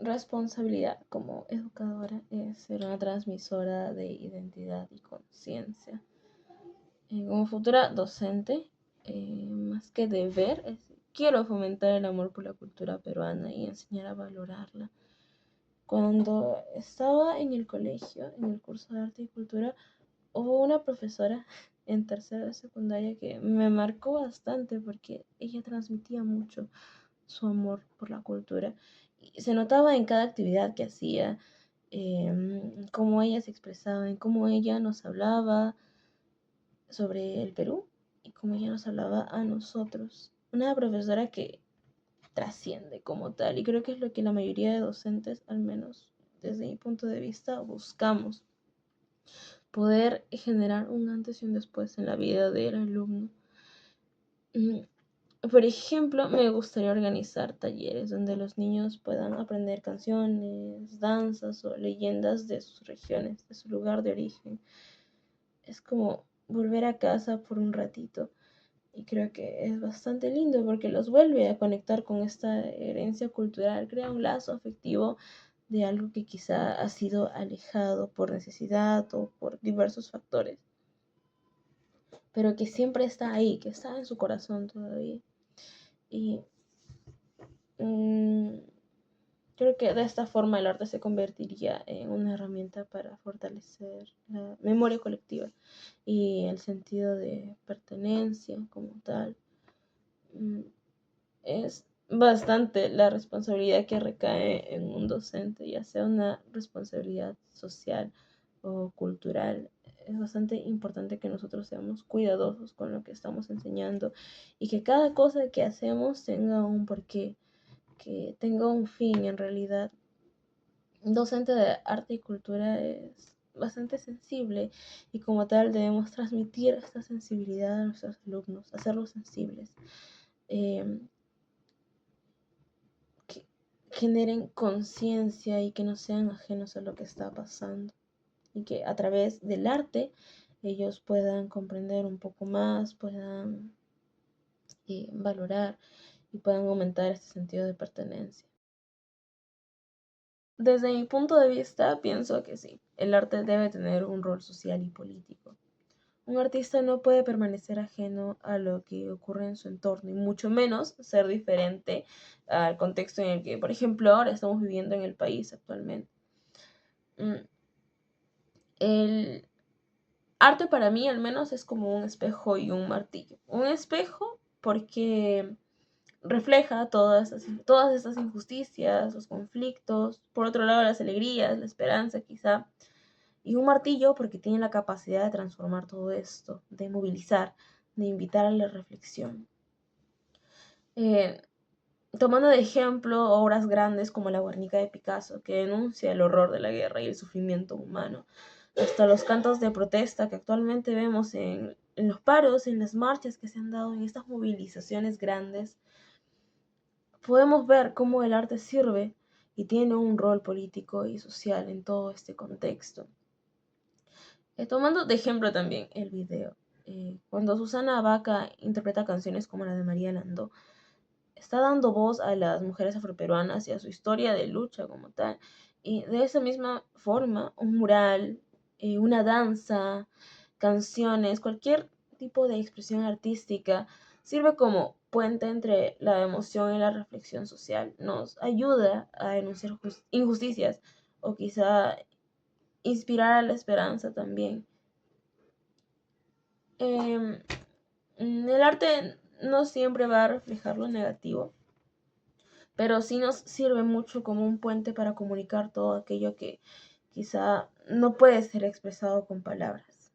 responsabilidad como educadora es ser una transmisora de identidad y conciencia. Como futura docente, más que deber, quiero fomentar el amor por la cultura peruana y enseñar a valorarla. Cuando estaba en el colegio, en el curso de arte y cultura, hubo una profesora en tercero de secundaria que me marcó bastante porque ella transmitía mucho su amor por la cultura y se notaba en cada actividad que hacía, cómo ella se expresaba, en cómo ella nos hablaba sobre el Perú y cómo ella nos hablaba a nosotros. Una profesora que trasciende como tal y creo que es lo que la mayoría de docentes, al menos desde mi punto de vista, buscamos. Poder generar un antes y un después en la vida del alumno. Por ejemplo, me gustaría organizar talleres donde los niños puedan aprender canciones, danzas o leyendas de sus regiones, de su lugar de origen. Es como volver a casa por un ratito. Y creo que es bastante lindo porque los vuelve a conectar con esta herencia cultural, crea un lazo afectivo de algo que quizá ha sido alejado por necesidad o por diversos factores, pero que siempre está ahí, que está en su corazón todavía. Y mmm, creo que de esta forma el arte se convertiría en una herramienta para fortalecer la memoria colectiva y el sentido de pertenencia como tal. Es bastante la responsabilidad que recae en un docente, ya sea una responsabilidad social o cultural. Es bastante importante que nosotros seamos cuidadosos con lo que estamos enseñando y que cada cosa que hacemos tenga un porqué, que tenga un fin en realidad. Un docente de arte y cultura es bastante sensible y como tal debemos transmitir esta sensibilidad a nuestros alumnos, hacerlos sensibles. Que generen conciencia y que no sean ajenos a lo que está pasando y que a través del arte ellos puedan comprender un poco más, puedan valorar y puedan aumentar este sentido de pertenencia. Desde mi punto de vista, pienso que sí, el arte debe tener un rol social y político. Un artista no puede permanecer ajeno a lo que ocurre en su entorno y mucho menos ser diferente al contexto en el que, por ejemplo, ahora estamos viviendo en el país actualmente. El arte para mí al menos es como un espejo y un martillo. Un espejo porque refleja todas estas injusticias, los conflictos, por otro lado las alegrías, la esperanza quizá, y un martillo porque tiene la capacidad de transformar todo esto, de movilizar, de invitar a la reflexión. Tomando de ejemplo obras grandes como la Guernica de Picasso, que denuncia el horror de la guerra y el sufrimiento humano, hasta los cantos de protesta que actualmente vemos en los paros, en las marchas que se han dado, en estas movilizaciones grandes, podemos ver cómo el arte sirve y tiene un rol político y social en todo este contexto. Tomando de ejemplo también el video, cuando Susana Baca interpreta canciones como la de María Landó, está dando voz a las mujeres afroperuanas y a su historia de lucha como tal. Y de esa misma forma, un mural, una danza, canciones, cualquier tipo de expresión artística sirve como puente entre la emoción y la reflexión social. Nos ayuda a denunciar injusticias o quizá inspirar a la esperanza también. El arte no siempre va a reflejar lo negativo, pero sí nos sirve mucho como un puente para comunicar todo aquello que quizá no puede ser expresado con palabras.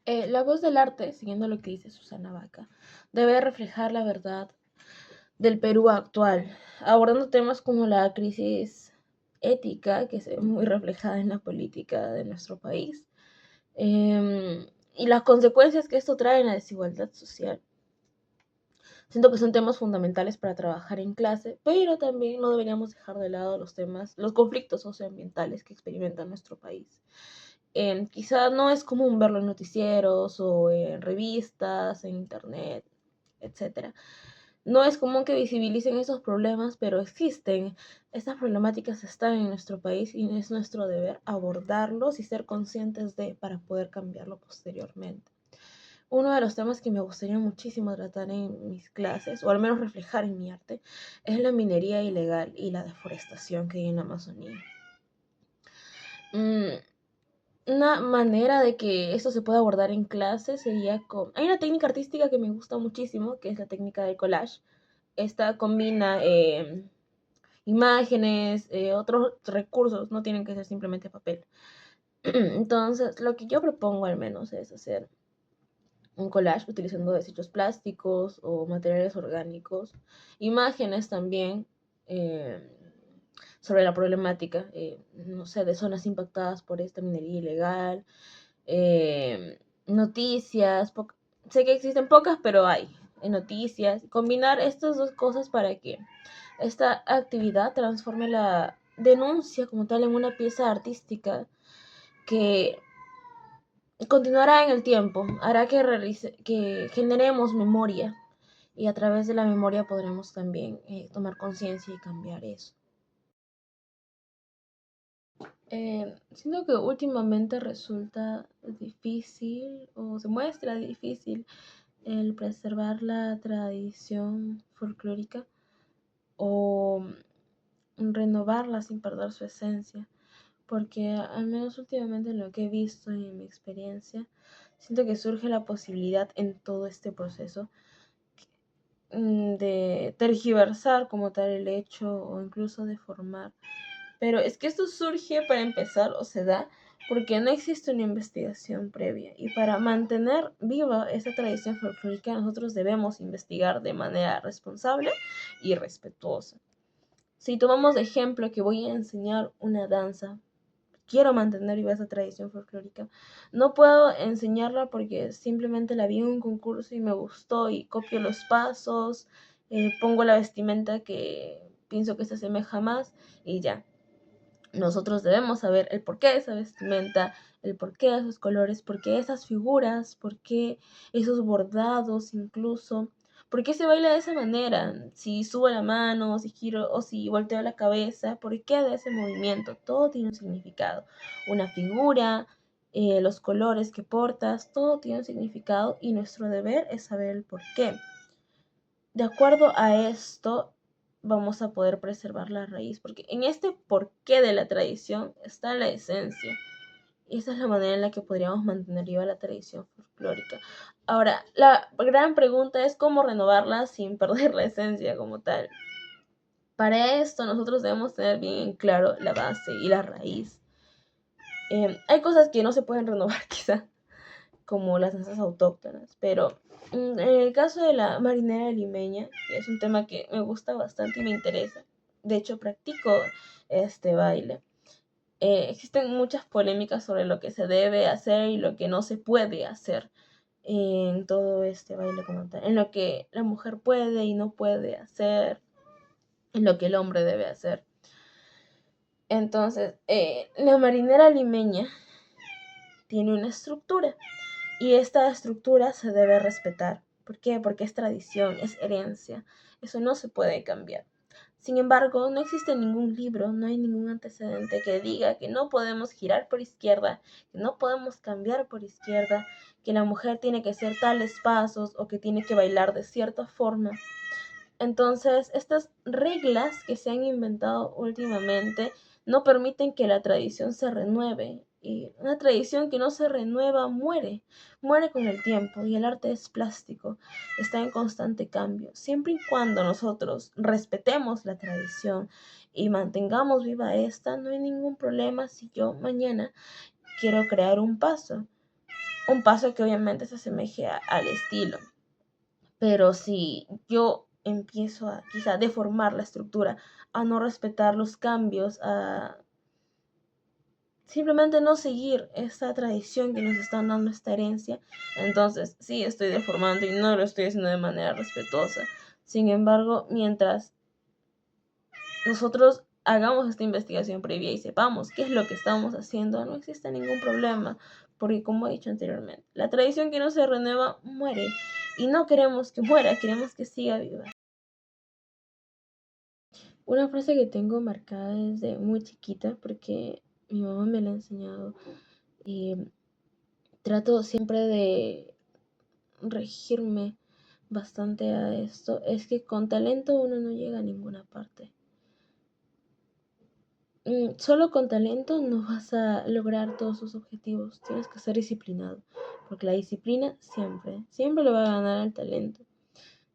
La voz del arte, siguiendo lo que dice Susana Baca, debe reflejar la verdad del Perú actual, abordando temas como la crisis ética, que se ve muy reflejada en la política de nuestro país, y las consecuencias que esto trae en la desigualdad social. Siento que son temas fundamentales para trabajar en clase, pero también no deberíamos dejar de lado los conflictos socioambientales que experimenta nuestro país. Quizá no es común verlo en noticieros o en revistas, en internet, etcétera. No es común que visibilicen esos problemas, pero existen. Estas problemáticas están en nuestro país y es nuestro deber abordarlos y ser conscientes de para poder cambiarlo posteriormente. Uno de los temas que me gustaría muchísimo tratar en mis clases, o al menos reflejar en mi arte, es la minería ilegal y la deforestación que hay en la Amazonía. Una manera de que esto se pueda abordar en clase sería con... Hay una técnica artística que me gusta muchísimo, que es la técnica del collage. Esta combina imágenes, otros recursos, no tienen que ser simplemente papel. Entonces, lo que yo propongo al menos es hacer un collage utilizando desechos plásticos o materiales orgánicos, imágenes también sobre la problemática, no sé, de zonas impactadas por esta minería ilegal, noticias, sé que existen pocas, pero hay noticias, combinar estas dos cosas para que esta actividad transforme la denuncia como tal en una pieza artística que continuará en el tiempo, hará que generemos memoria y a través de la memoria podremos también tomar conciencia y cambiar eso. Siento que últimamente resulta difícil o se muestra difícil el preservar la tradición folclórica o renovarla sin perder su esencia, porque al menos últimamente en lo que he visto y en mi experiencia, siento que surge la posibilidad en todo este proceso de tergiversar como tal el hecho o incluso deformar. Pero es que esto surge para empezar o se da porque no existe una investigación previa y para mantener viva esa tradición folclórica nosotros debemos investigar de manera responsable y respetuosa. Si tomamos de ejemplo que voy a enseñar una danza, quiero mantener viva esa tradición folclórica, no puedo enseñarla porque simplemente la vi en un concurso y me gustó y copio los pasos, pongo la vestimenta que pienso que se asemeja más y ya. Nosotros debemos saber el porqué de esa vestimenta, el porqué de esos colores, por qué esas figuras, por qué esos bordados incluso, por qué se baila de esa manera, si subo la mano, si giro o si volteo la cabeza, por qué de ese movimiento, todo tiene un significado, una figura, los colores que portas, todo tiene un significado y nuestro deber es saber el porqué. De acuerdo a esto, vamos a poder preservar la raíz, porque en este porqué de la tradición está la esencia. Y esa es la manera en la que podríamos mantener viva la tradición folclórica. Ahora, la gran pregunta es cómo renovarla sin perder la esencia como tal. Para esto nosotros debemos tener bien claro la base y la raíz. Hay cosas que no se pueden renovar quizá, como las danzas autóctonas, pero en el caso de la marinera limeña, que es un tema que me gusta bastante y me interesa, de hecho practico este baile, existen muchas polémicas sobre lo que se debe hacer y lo que no se puede hacer en todo este baile como tal, en lo que la mujer puede y no puede hacer, en lo que el hombre debe hacer. Entonces, la marinera limeña tiene una estructura y esta estructura se debe respetar. ¿Por qué? Porque es tradición, es herencia. Eso no se puede cambiar. Sin embargo, no existe ningún libro, no hay ningún antecedente que diga que no podemos girar por izquierda, que no podemos cambiar por izquierda, que la mujer tiene que hacer tales pasos o que tiene que bailar de cierta forma. Entonces, estas reglas que se han inventado últimamente no permiten que la tradición se renueve. Y una tradición que no se renueva muere con el tiempo y el arte es plástico, está en constante cambio. Siempre y cuando nosotros respetemos la tradición y mantengamos viva esta, no hay ningún problema si yo mañana quiero crear un paso que obviamente se asemeje al estilo. Pero si yo empiezo a quizá deformar la estructura, a no respetar los cambios, a simplemente no seguir esta tradición que nos están dando, esta herencia, entonces sí estoy deformando y no lo estoy haciendo de manera respetuosa. Sin embargo, mientras nosotros hagamos esta investigación previa y sepamos qué es lo que estamos haciendo, no existe ningún problema, porque como he dicho anteriormente, la tradición que no se renueva muere y no queremos que muera, queremos que siga viva. Una frase que tengo marcada desde muy chiquita porque mi mamá me la ha enseñado y trato siempre de regirme bastante a esto, es que con talento uno no llega a ninguna parte. Solo con talento no vas a lograr todos tus objetivos, tienes que ser disciplinado, porque la disciplina siempre le va a ganar al talento.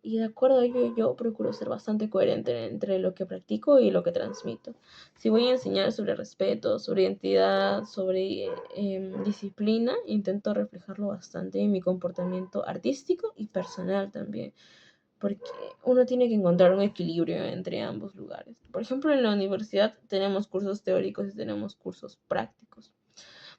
Y de acuerdo a ello, yo procuro ser bastante coherente entre lo que practico y lo que transmito. Si voy a enseñar sobre respeto, sobre identidad, sobre disciplina, intento reflejarlo bastante en mi comportamiento artístico y personal también, porque uno tiene que encontrar un equilibrio entre ambos lugares. Por ejemplo, en la universidad tenemos cursos teóricos y tenemos cursos prácticos.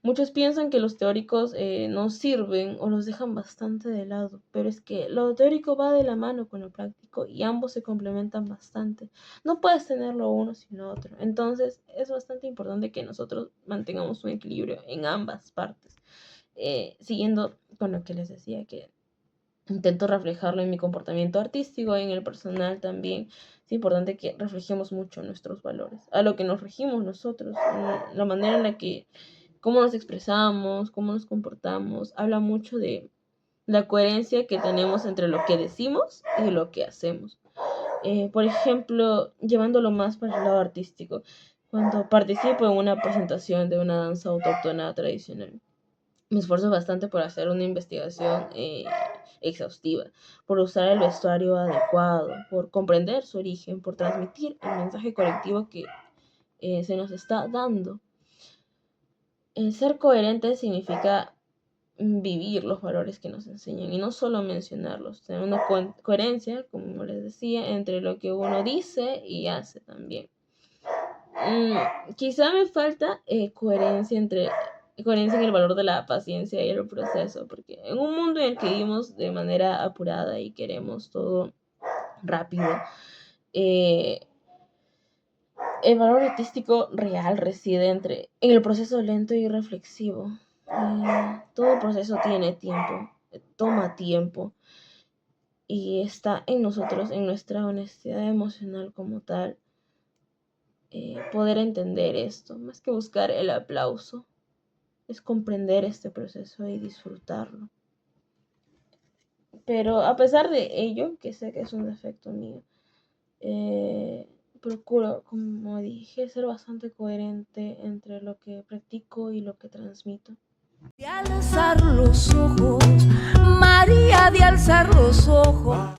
Muchos piensan que los teóricos no sirven o los dejan bastante de lado, pero es que lo teórico va de la mano con lo práctico y ambos se complementan bastante. No puedes tenerlo uno sin lo otro. Entonces es bastante importante que nosotros mantengamos un equilibrio en ambas partes. Siguiendo con lo que les decía, que intento reflejarlo en mi comportamiento artístico, en el personal también. Es importante que reflejemos mucho nuestros valores, a lo que nos regimos nosotros, la manera en la que cómo nos expresamos, cómo nos comportamos, habla mucho de la coherencia que tenemos entre lo que decimos y lo que hacemos. Por ejemplo, llevándolo más para el lado artístico, cuando participo en una presentación de una danza autóctona tradicional, me esfuerzo bastante por hacer una investigación exhaustiva, por usar el vestuario adecuado, por comprender su origen, por transmitir el mensaje colectivo que se nos está dando. Ser coherente significa vivir los valores que nos enseñan y no solo mencionarlos, tener una coherencia, como les decía, entre lo que uno dice y hace también. Quizá me falta coherencia en el valor de la paciencia y el proceso, porque en un mundo en el que vivimos de manera apurada y queremos todo rápido, eh, el valor artístico real reside en el proceso lento y reflexivo. Todo proceso tiene tiempo, toma tiempo y está en nosotros, en nuestra honestidad emocional como tal, poder entender esto, más que buscar el aplauso, es comprender este proceso y disfrutarlo. Pero a pesar de ello, que sé que es un defecto mío, procuro, como dije, ser bastante coherente entre lo que practico y lo que transmito. De alzar los ojos, María de alzar los ojos.